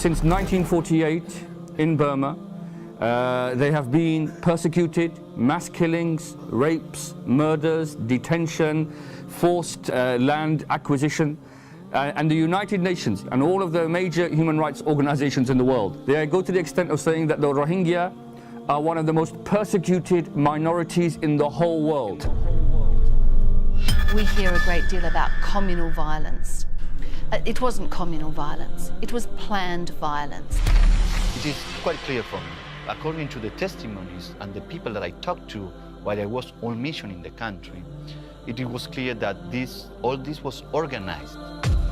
Since 1948 in Burma, they have been persecuted, mass killings, rapes, murders, detention, forced land acquisition. And the United Nations and all of the major human rights organizations in the world, they go to the extent of saying that the Rohingya are one of the most persecuted minorities in the whole world. We hear a great deal about communal violence. It wasn't communal violence, it was planned violence. It is quite clear for me, according to the testimonies and the people that I talked to while I was on mission in the country, it was clear that all this was organized.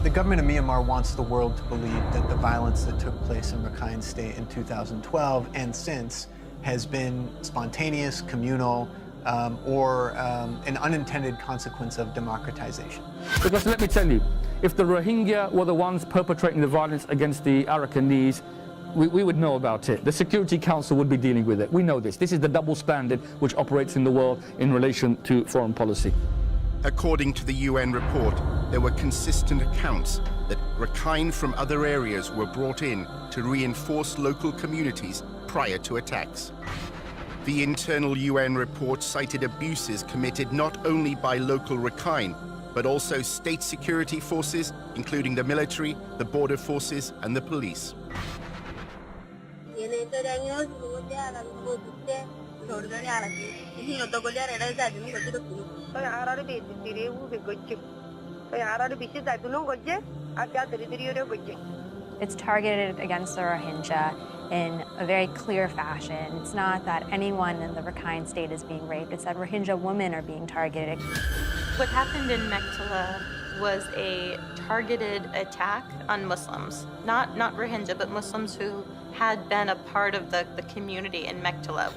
The government of Myanmar wants the world to believe that the violence that took place in Rakhine State in 2012 and since has been spontaneous, communal, or an unintended consequence of democratization. Because let me tell you, if the Rohingya were the ones perpetrating the violence against the Arakanese, we would know about it. The Security Council would be dealing with it. We know this. This is the double standard which operates in the world in relation to foreign policy. According to the UN report, there were consistent accounts that Rakhine from other areas were brought in to reinforce local communities prior to attacks. The internal UN report cited abuses committed not only by local Rakhine, but also state security forces, including the military, the border forces, and the police. It's targeted against the Rohingya in a very clear fashion. It's not that anyone in the Rakhine State is being raped, it's that Rohingya women are being targeted. What happened in Mektela was a targeted attack on Muslims, not Rohingya, but Muslims who had been a part of the community in Mektela.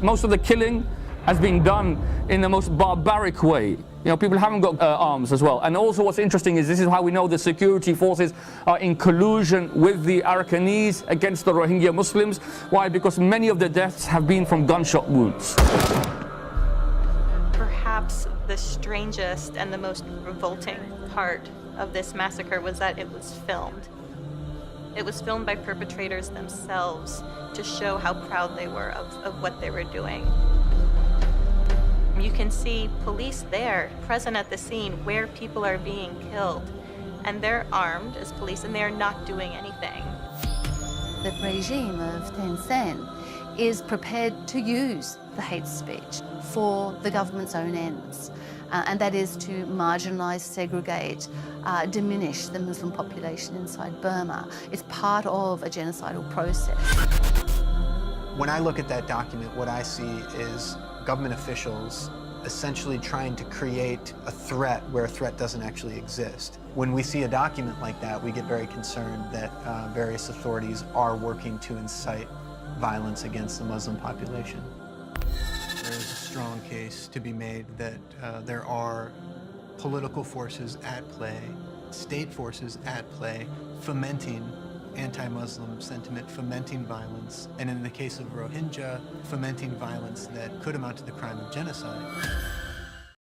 Most of the killing has been done in the most barbaric way. You know, people haven't got arms as well. And also what's interesting is this is how we know the security forces are in collusion with the Arakanese against the Rohingya Muslims. Why? Because many of the deaths have been from gunshot wounds. Perhaps the strangest and the most revolting part of this massacre was that it was filmed. It was filmed by perpetrators themselves to show how proud they were of what they were doing. You can see police there, present at the scene where people are being killed, and they're armed as police and they're not doing anything. The regime of Thein Sein is prepared to use the hate speech for the government's own ends, and that is to marginalise, segregate, diminish the Muslim population inside Burma. It's part of a genocidal process. When I look at that document, what I see is government officials essentially trying to create a threat where a threat doesn't actually exist. When we see a document like that, we get very concerned that various authorities are working to incite violence against the Muslim population. There is a strong case to be made that there are political forces at play, state forces at play, fomenting anti-Muslim sentiment, fomenting violence, and in the case of Rohingya, fomenting violence that could amount to the crime of genocide.